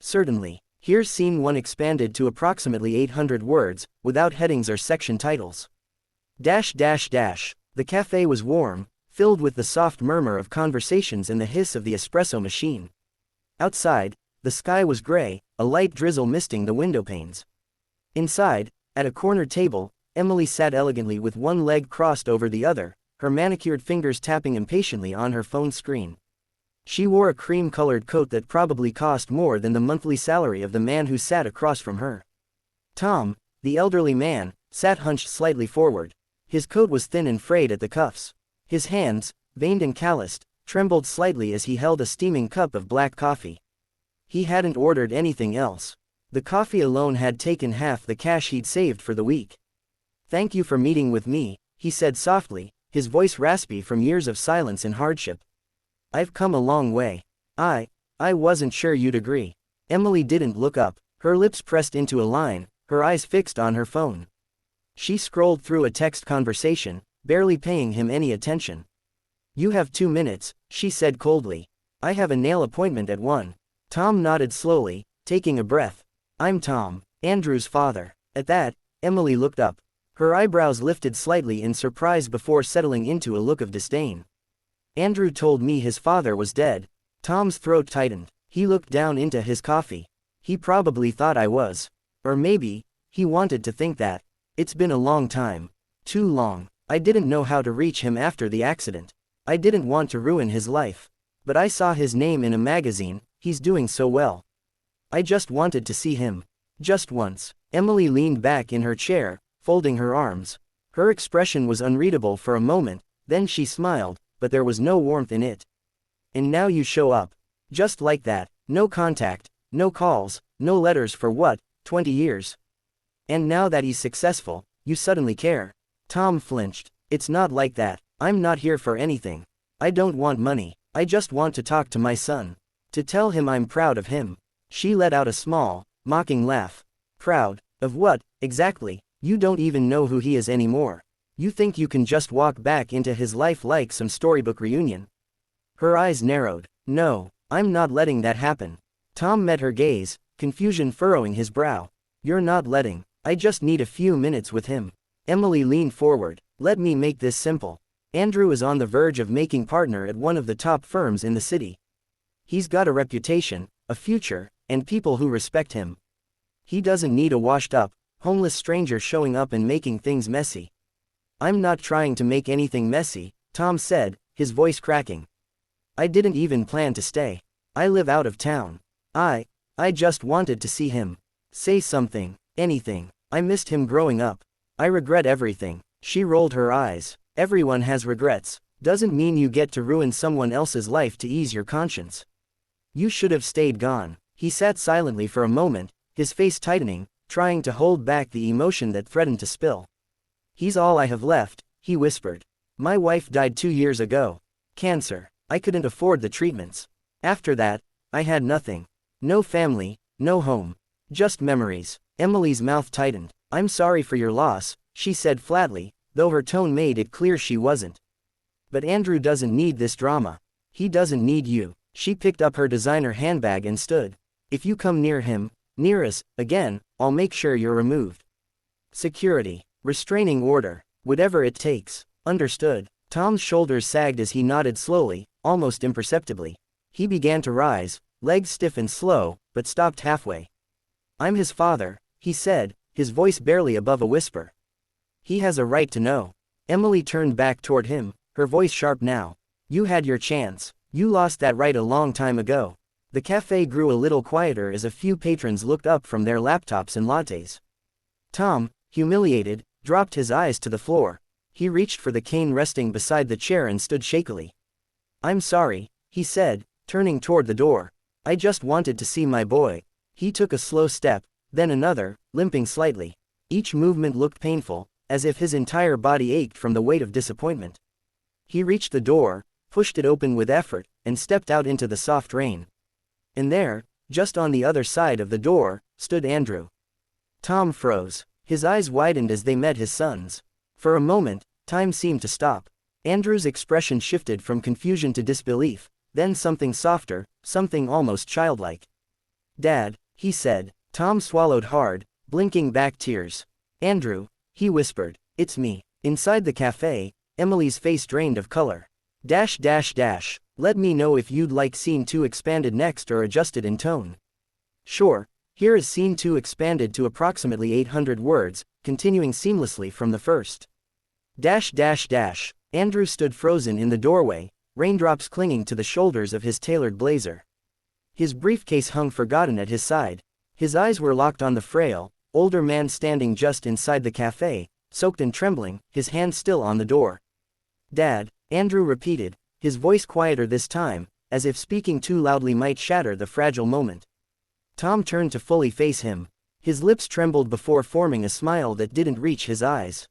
Certainly. Here's scene 1 expanded to approximately 800 words, without headings or section titles. The cafe was warm, filled with the soft murmur of conversations and the hiss of the espresso machine. Outside, the sky was gray, a light drizzle misting the window panes. Inside, at a corner table, Emily sat elegantly with one leg crossed over the other, her manicured fingers tapping impatiently on her phone screen. She wore a cream-colored coat that probably cost more than the monthly salary of the man who sat across from her. Tom, the elderly man, sat hunched slightly forward. His coat was thin and frayed at the cuffs. His hands, veined and calloused, trembled slightly as he held a steaming cup of black coffee. He hadn't ordered anything else. The coffee alone had taken half the cash he'd saved for the week. "Thank you for meeting with me," he said softly, his voice raspy from years of silence and hardship. "I've come a long way. I wasn't sure you'd agree." Emily didn't look up, her lips pressed into a line, her eyes fixed on her phone. She scrolled through a text conversation, barely paying him any attention. "You have 2 minutes, she said coldly. "I have a nail appointment at 1. Tom nodded slowly, taking a breath. "I'm Tom, Andrew's father." At that, Emily looked up. Her eyebrows lifted slightly in surprise before settling into a look of disdain. "Andrew told me his father was dead." Tom's throat tightened. He looked down into his coffee. "He probably thought I was. Or maybe, he wanted to think that. It's been a long time. Too long. I didn't know how to reach him after the accident. I didn't want to ruin his life. But I saw his name in a magazine, he's doing so well. I just wanted to see him. Just once." Emily leaned back in her chair, folding her arms. Her expression was unreadable for a moment, then she smiled, but there was no warmth in it. "And now you show up. Just like that, no contact, no calls, no letters for what, 20 years? And now that he's successful, you suddenly care." Tom flinched. "It's not like that. I'm not here for anything. I don't want money. I just want to talk to my son. To tell him I'm proud of him." She let out a small, mocking laugh. "Proud of what, exactly? You don't even know who he is anymore. You think you can just walk back into his life like some storybook reunion?" Her eyes narrowed. "No, I'm not letting that happen." Tom met her gaze, confusion furrowing his brow. "You're not letting. I just need a few minutes with him." Emily leaned forward. "Let me make this simple. Andrew is on the verge of making partner at one of the top firms in the city. He's got a reputation, a future, and people who respect him. He doesn't need a washed-up, homeless stranger showing up and making things messy." "I'm not trying to make anything messy," Tom said, his voice cracking. "I didn't even plan to stay. I live out of town. I just wanted to see him. Say something, anything. I missed him growing up. I regret everything." She rolled her eyes. "Everyone has regrets. Doesn't mean you get to ruin someone else's life to ease your conscience. You should have stayed gone." He sat silently for a moment, his face tightening, trying to hold back the emotion that threatened to spill. "He's all I have left," he whispered. "My wife died 2 years ago. Cancer. I couldn't afford the treatments. After that, I had nothing. No family, no home. Just memories." Emily's mouth tightened. "I'm sorry for your loss," she said flatly, though her tone made it clear she wasn't. "But Andrew doesn't need this drama. He doesn't need you." She picked up her designer handbag and stood. "If you come near him, near us, again, I'll make sure you're removed. Security. Restraining order. Whatever it takes." "Understood." Tom's shoulders sagged as he nodded slowly, almost imperceptibly. He began to rise, legs stiff and slow, but stopped halfway. "I'm his father," he said, his voice barely above a whisper. "He has a right to know." Emily turned back toward him, her voice sharp now. "You had your chance. You lost that right a long time ago." The cafe grew a little quieter as a few patrons looked up from their laptops and lattes. Tom, humiliated, dropped his eyes to the floor. He reached for the cane resting beside the chair and stood shakily. "I'm sorry," he said, turning toward the door. "I just wanted to see my boy." He took a slow step, then another, limping slightly. Each movement looked painful, as if his entire body ached from the weight of disappointment. He reached the door, pushed it open with effort, and stepped out into the soft rain. And there, just on the other side of the door, stood Andrew. Tom froze. His eyes widened as they met his son's. For a moment, time seemed to stop. Andrew's expression shifted from confusion to disbelief, then something softer, something almost childlike. Dad, he said. Tom swallowed hard, blinking back tears. Andrew, he whispered. It's me. Inside the cafe, Emily's face drained of color. Let me know if you'd like scene 2 expanded next or adjusted in tone. Sure, here is scene 2 expanded to approximately 800 words, continuing seamlessly from the first. Andrew stood frozen in the doorway, raindrops clinging to the shoulders of his tailored blazer. His briefcase hung forgotten at his side. His eyes were locked on the frail, older man standing just inside the cafe, soaked and trembling, his hand still on the door. Dad, Andrew repeated, his voice quieter this time, as if speaking too loudly might shatter the fragile moment. Tom turned to fully face him. His lips trembled before forming a smile that didn't reach his eyes.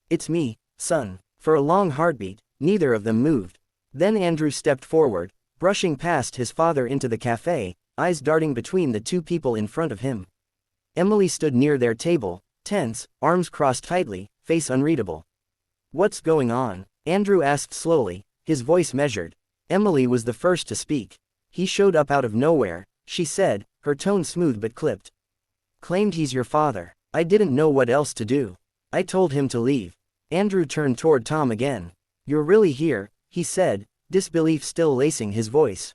It's me, son. For a long heartbeat, neither of them moved. Then Andrew stepped forward, brushing past his father into the cafe, eyes darting between the two people in front of him. Emily stood near their table, tense, arms crossed tightly, face unreadable. What's going on? Andrew asked slowly, his voice measured. Emily was the first to speak. He showed up out of nowhere, she said, her tone smooth but clipped. Claimed he's your father. I didn't know what else to do. I told him to leave. Andrew turned toward Tom again. You're really here, he said, disbelief still lacing his voice.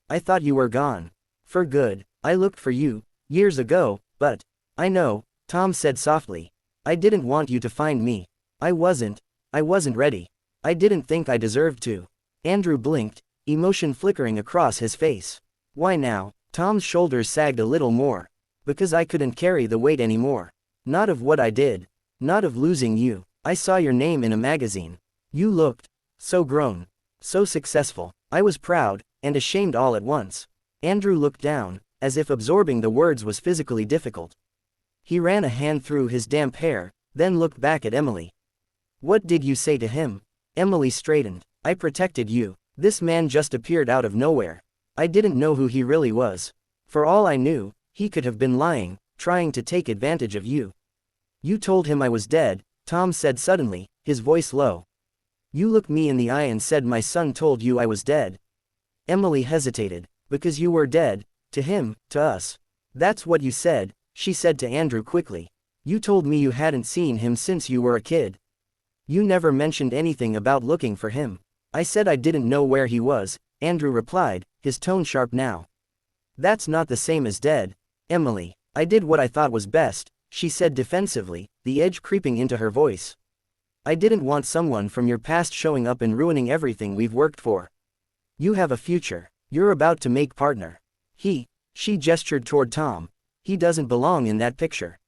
I thought you were gone. For good. I looked for you, years ago, but... I know, Tom said softly. I didn't want you to find me. I wasn't ready. I didn't think I deserved to. Andrew blinked, emotion flickering across his face. Why now? Tom's shoulders sagged a little more. Because I couldn't carry the weight anymore. Not of what I did. Not of losing you. I saw your name in a magazine. You looked so grown, so successful. I was proud and ashamed all at once. Andrew looked down, as if absorbing the words was physically difficult. He ran a hand through his damp hair, then looked back at Emily. What did you say to him? Emily straightened. I protected you. This man just appeared out of nowhere. I didn't know who he really was. For all I knew, he could have been lying, trying to take advantage of you. You told him I was dead, Tom said suddenly, his voice low. You looked me in the eye and said my son told you I was dead. Emily hesitated. Because you were dead, to him, to us. That's what you said, she said to Andrew quickly. You told me you hadn't seen him since you were a kid. You never mentioned anything about looking for him. I said I didn't know where he was, Andrew replied, his tone sharp now. That's not the same as dead, Emily. I did what I thought was best, she said defensively, the edge creeping into her voice. I didn't want someone from your past showing up and ruining everything we've worked for. You have a future. You're about to make partner. She gestured toward Tom. He doesn't belong in that picture.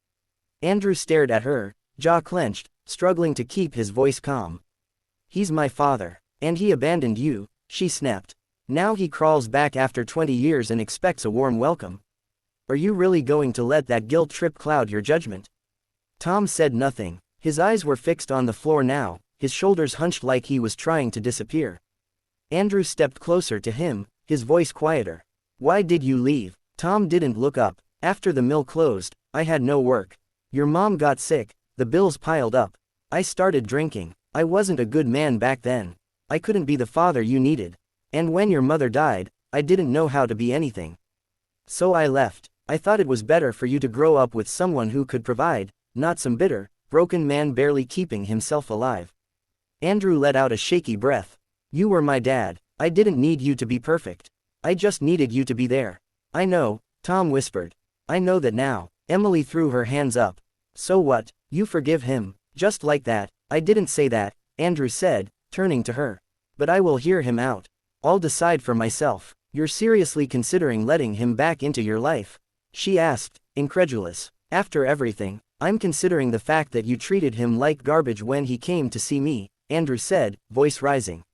Andrew stared at her, jaw clenched, struggling to keep his voice calm. He's my father. And he abandoned you, she snapped. Now he crawls back after 20 years and expects a warm welcome. Are you really going to let that guilt trip cloud your judgment? Tom said nothing. His eyes were fixed on the floor now, his shoulders hunched like he was trying to disappear. Andrew stepped closer to him, his voice quieter. Why did you leave? Tom didn't look up. After the mill closed, I had no work. Your mom got sick, the bills piled up. I started drinking. I wasn't a good man back then. I couldn't be the father you needed. And when your mother died, I didn't know how to be anything. So I left. I thought it was better for you to grow up with someone who could provide, not some bitter, broken man barely keeping himself alive. Andrew let out a shaky breath. You were my dad. I didn't need you to be perfect. I just needed you to be there. I know, Tom whispered. I know that now. Emily threw her hands up. So what? You forgive him, just like that. I didn't say that, Andrew said, turning to her. But I will hear him out. I'll decide for myself. You're seriously considering letting him back into your life? She asked, incredulous. After everything, I'm considering the fact that you treated him like garbage when he came to see me, Andrew said, voice rising.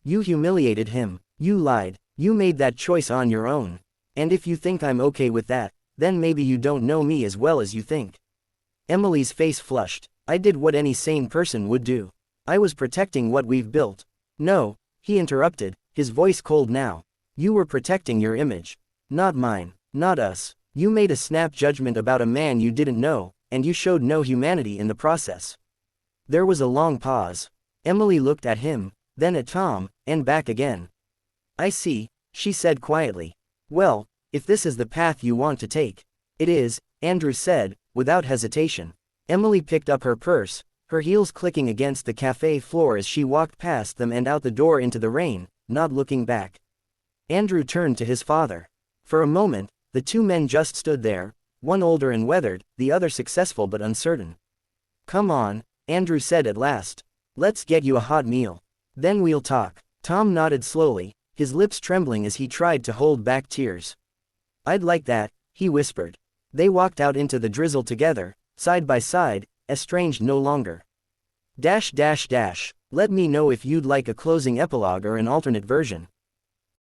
You humiliated him. You lied. You made that choice on your own. And if you think I'm okay with that, then maybe you don't know me as well as you think. Emily's face flushed. I did what any sane person would do. I was protecting what we've built. No, he interrupted, his voice cold now. You were protecting your image. Not mine. Not us. You made a snap judgment about a man you didn't know, and you showed no humanity in the process. There was a long pause. Emily looked at him, then at Tom, and back again. I see, she said quietly. Well, if this is the path you want to take. It is, Andrew said, without hesitation. Emily picked up her purse, her heels clicking against the cafe floor as she walked past them and out the door into the rain, not looking back. Andrew turned to his father. For a moment, the two men just stood there, one older and weathered, the other successful but uncertain. Come on, Andrew said at last. Let's get you a hot meal. Then we'll talk. Tom nodded slowly, his lips trembling as he tried to hold back tears. I'd like that, he whispered. They walked out into the drizzle together, side by side, estranged no longer. Let me know if you'd like a closing epilogue or an alternate version.